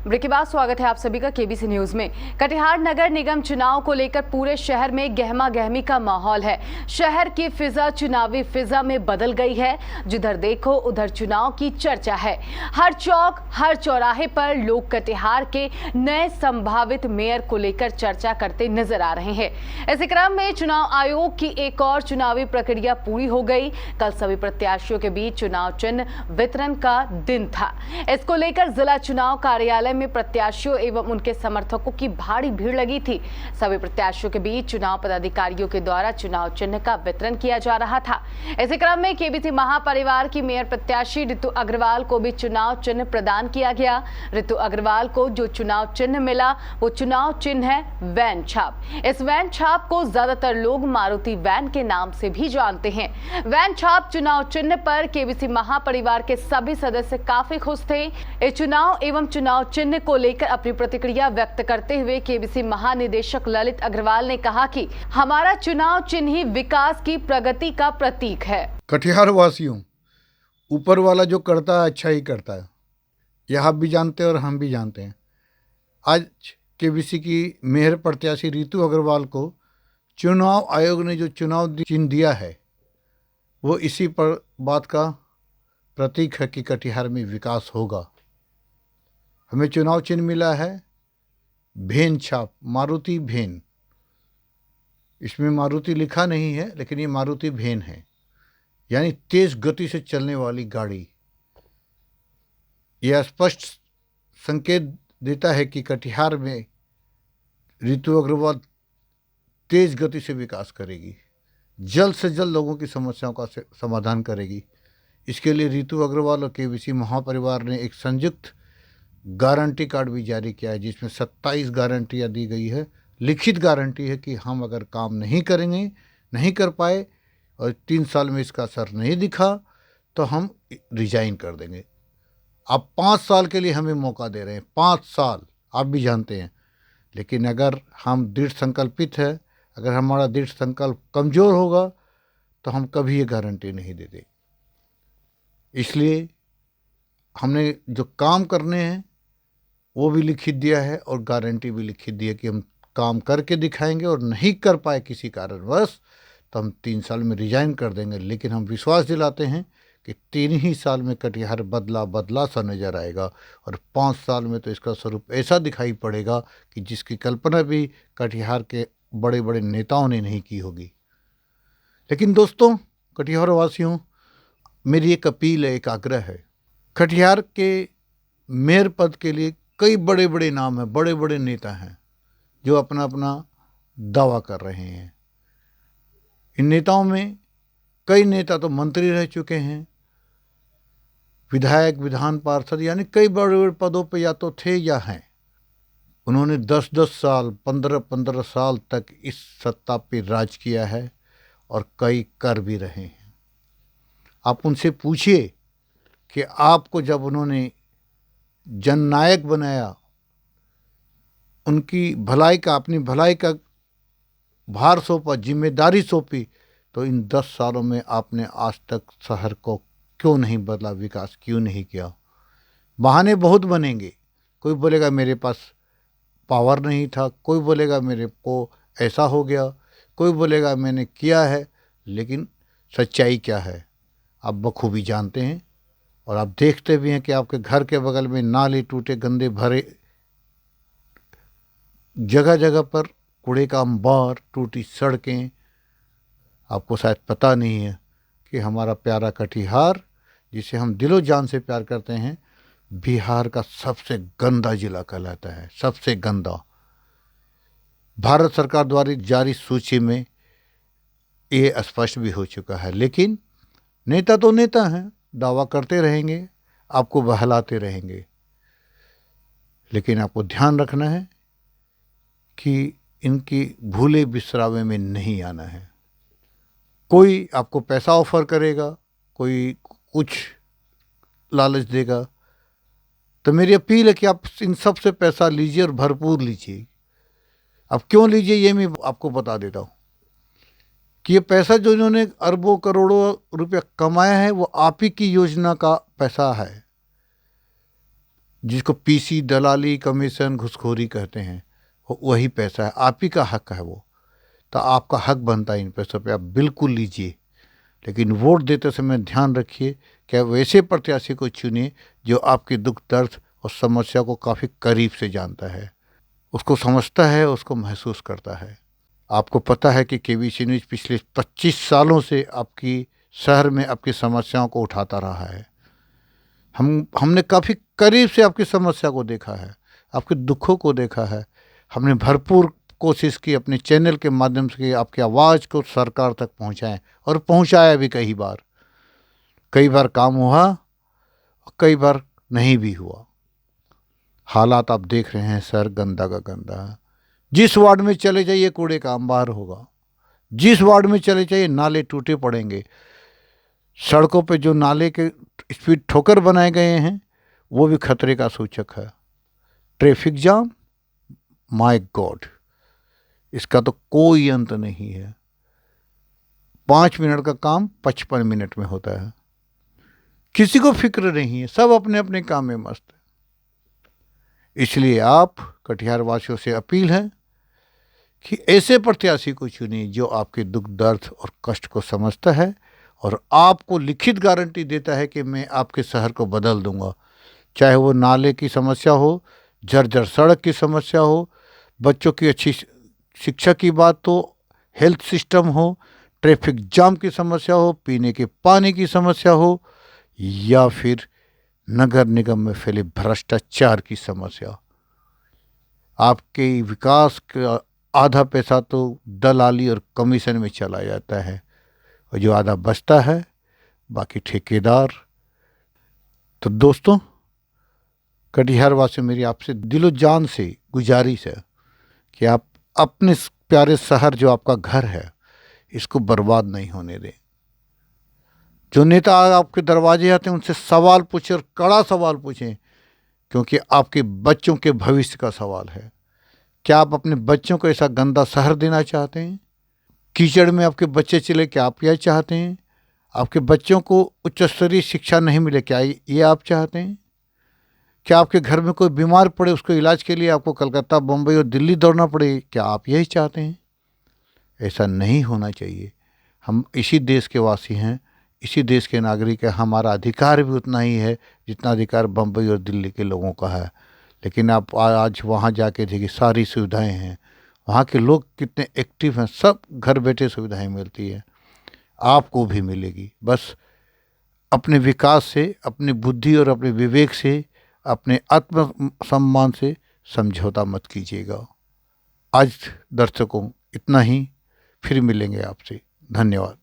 Break के बाद स्वागत है आप सभी का केबीसी न्यूज में। कटिहार नगर निगम चुनाव को लेकर पूरे शहर में गहमा गहमी का माहौल है। शहर की फिजा चुनावी फिजा में बदल गई है। जिधर देखो उधर चुनाव की चर्चा है। हर चौक हर चौराहे पर लोग कटिहार के नए संभावित मेयर को लेकर चर्चा करते नजर आ रहे हैं। इसी क्रम में चुनाव आयोग की एक और चुनावी प्रक्रिया पूरी हो गई। कल सभी प्रत्याशियों के बीच चुनाव चिन्ह वितरण का दिन था। इसको लेकर जिला चुनाव कार्यालय में प्रत्याशियों एवं उनके समर्थकों की भारी भीड़ लगी थी। सभी प्रत्याशियों के बीच चुनाव पदाधिकारियों के द्वारा चुनाव चिन्ह का वितरण किया जा रहा था। इसी क्रम में केबीसी महापरिवार की मेयर प्रत्याशी ऋतु अग्रवाल को भी चुनाव चिन्ह प्रदान किया गया। ऋतु अग्रवाल को जो चुनाव चिन्ह मिला वो चुनाव चिन्ह है वैन छाप। इस वैन छाप को ज्यादातर लोग मारुति वैन के नाम से भी जानते हैं। वैन छाप चुनाव चिन्ह पर केबीसी महापरिवार के सभी सदस्य काफी खुश थे। इस चुनाव एवं चुनाव चिन्ह को लेकर अपनी प्रतिक्रिया व्यक्त करते हुए केबीसी महानिदेशक ललित अग्रवाल ने कहा कि हमारा चुनाव चिन्ह ही विकास की प्रगति का प्रतीक है। कटिहार वासियों, ऊपर वाला जो करता है अच्छा ही करता है, यह आप भी जानते हैं और हम भी जानते हैं। आज केबीसी की मेयर प्रत्याशी ऋतु अग्रवाल को चुनाव आयोग ने जो चुनाव चिन्ह दिया है वो इसी पर बात का प्रतीक है कि कटिहार में विकास होगा। हमें चुनाव चिन्ह मिला है भेन छाप, मारुति भेन। इसमें मारुति लिखा नहीं है लेकिन ये मारुति भेन है, यानी तेज गति से चलने वाली गाड़ी। यह स्पष्ट संकेत देता है कि कटिहार में ऋतु अग्रवाल तेज गति से विकास करेगी, जल्द से जल्द लोगों की समस्याओं का समाधान करेगी। इसके लिए ऋतु अग्रवाल और केबीसी महापरिवार ने एक संयुक्त गारंटी कार्ड भी जारी किया है, जिसमें 27 गारंटियाँ दी गई है। लिखित गारंटी है कि हम अगर काम नहीं करेंगे, नहीं कर पाए और 3 साल में इसका असर नहीं दिखा तो हम रिजाइन कर देंगे। आप 5 साल के लिए हमें मौका दे रहे हैं, 5 साल, आप भी जानते हैं। लेकिन अगर हम दृढ़ संकल्पित है, अगर हमारा दृढ़ संकल्प कमज़ोर होगा तो हम कभी ये गारंटी नहीं देते। इसलिए हमने जो काम करने हैं वो भी लिखित दिया है और गारंटी भी लिखित दी है कि हम काम करके दिखाएंगे और नहीं कर पाए किसी कारणवश तो हम 3 साल में रिजाइन कर देंगे। लेकिन हम विश्वास दिलाते हैं कि 3 ही साल में कटिहार बदला सा नज़र आएगा और 5 साल में तो इसका स्वरूप ऐसा दिखाई पड़ेगा कि जिसकी कल्पना भी कटिहार के बड़े बड़े नेताओं ने नहीं की होगी। लेकिन दोस्तों, कटिहार वासियों, मेरी एक अपील है, एक आग्रह है। कटिहार के मेयर पद के लिए कई बड़े बड़े नाम हैं, बड़े बड़े नेता हैं जो अपना अपना दावा कर रहे हैं। इन नेताओं में कई नेता तो मंत्री रह चुके हैं, विधायक, विधान पार्षद, यानी कई बड़े बड़े पदों पर या तो थे या हैं। उन्होंने 10-10 साल, 15-15 साल तक इस सत्ता पर राज किया है और कई कर भी रहे हैं। आप उनसे पूछिए कि आपको जब उन्होंने जननायक बनाया, उनकी भलाई का, अपनी भलाई का भार सौंपा, जिम्मेदारी सौंपी, तो इन 10 सालों में आपने आज तक शहर को क्यों नहीं बदला, विकास क्यों नहीं किया? बहाने बहुत बनेंगे। कोई बोलेगा मेरे पास पावर नहीं था, कोई बोलेगा मेरे को ऐसा हो गया, कोई बोलेगा मैंने किया है। लेकिन सच्चाई क्या है आप बखूबी जानते हैं और आप देखते भी हैं कि आपके घर के बगल में नाले टूटे, गंदे भरे, जगह जगह पर कूड़े का अंबार, टूटी सड़कें। आपको शायद पता नहीं है कि हमारा प्यारा कटिहार, जिसे हम दिलो जान से प्यार करते हैं, बिहार का सबसे गंदा जिला कहलाता है, सबसे गंदा। भारत सरकार द्वारा जारी सूची में ये स्पष्ट भी हो चुका है। लेकिन नेता तो नेता हैं, दावा करते रहेंगे, आपको बहलाते रहेंगे। लेकिन आपको ध्यान रखना है कि इनकी भूले बिसरावे में नहीं आना है। कोई आपको पैसा ऑफर करेगा, कोई कुछ लालच देगा, तो मेरी अपील है कि आप इन सब से पैसा लीजिए और भरपूर लीजिए। अब क्यों लीजिए ये मैं आपको बता देता हूँ कि ये पैसा जो इन्होंने अरबों करोड़ों रुपया कमाया है वो आप ही की योजना का पैसा है। जिसको पीसी, दलाली, कमीशन, घुसखोरी कहते हैं, वही पैसा है, आप ही का हक है वो। तो आपका हक बनता है इन पैसों पे, आप बिल्कुल लीजिए। लेकिन वोट देते समय ध्यान रखिए कि आप वैसे प्रत्याशी को चुनिए जो आपके दुख दर्द और समस्या को काफ़ी करीब से जानता है, उसको समझता है, उसको महसूस करता है। आपको पता है कि केबीसी न्यूज़ पिछले 25 सालों से आपकी शहर में आपकी समस्याओं को उठाता रहा है। हमने काफ़ी करीब से आपकी समस्या को देखा है, आपके दुखों को देखा है। हमने भरपूर कोशिश की अपने चैनल के माध्यम से आपकी आवाज़ को सरकार तक पहुंचाएं, और पहुंचाया भी कई बार। कई बार काम हुआ, कई बार नहीं भी हुआ। हालात आप देख रहे हैं सर, गंदा का गंदा है। जिस वार्ड में चले जाइए कूड़े का अंबार होगा, जिस वार्ड में चले जाइए नाले टूटे पड़ेंगे। सड़कों पे जो नाले के स्पीड ठोकर बनाए गए हैं वो भी खतरे का सूचक है। ट्रैफिक जाम, माय गॉड, इसका तो कोई अंत नहीं है। 5 मिनट का काम 55 मिनट में होता है। किसी को फिक्र नहीं है, सब अपने अपने काम में मस्त है। इसलिए आप कटिहार वासियों से अपील है कि ऐसे प्रत्याशी को चुनिए जो आपके दुख दर्द और कष्ट को समझता है और आपको लिखित गारंटी देता है कि मैं आपके शहर को बदल दूंगा। चाहे वो नाले की समस्या हो, जर्जर सड़क की समस्या हो, बच्चों की अच्छी शिक्षा की बात हो, हेल्थ सिस्टम हो, ट्रैफिक जाम की समस्या हो, पीने के पानी की समस्या हो, या फिर नगर निगम में फैले भ्रष्टाचार की समस्या। आपके विकास का आधा पैसा तो दलाली और कमीशन में चला जाता है, और जो आधा बचता है बाकी ठेकेदार। तो दोस्तों, कटिहार वासी मेरी आपसे दिलो जान से गुजारिश है कि आप अपने प्यारे शहर जो आपका घर है इसको बर्बाद नहीं होने दें। जो नेता आपके दरवाजे आते हैं उनसे सवाल पूछें, और कड़ा सवाल पूछें, क्योंकि आपके बच्चों के भविष्य का सवाल है। क्या आप अपने बच्चों को ऐसा गंदा शहर देना चाहते हैं? कीचड़ में आपके बच्चे चले, क्या आप यह चाहते हैं? आपके बच्चों को उच्च स्तरीय शिक्षा नहीं मिले, क्या ये आप चाहते हैं? क्या आपके घर में कोई बीमार पड़े, उसको इलाज के लिए आपको कलकत्ता, बम्बई और दिल्ली दौड़ना पड़े, क्या आप यही चाहते हैं? ऐसा नहीं होना चाहिए। हम इसी देश के वासी हैं, इसी देश के नागरिक हैं। हमारा अधिकार भी उतना ही है जितना अधिकार बम्बई और दिल्ली के लोगों का है। लेकिन आप आज वहाँ जाके देखिए, सारी सुविधाएं हैं, वहाँ के लोग कितने एक्टिव हैं, सब घर बैठे सुविधाएं मिलती है, आपको भी मिलेगी। बस अपने विकास से, अपनी बुद्धि और अपने विवेक से, अपने आत्मसम्मान से समझौता मत कीजिएगा। आज दर्शकों इतना ही, फिर मिलेंगे आपसे। धन्यवाद।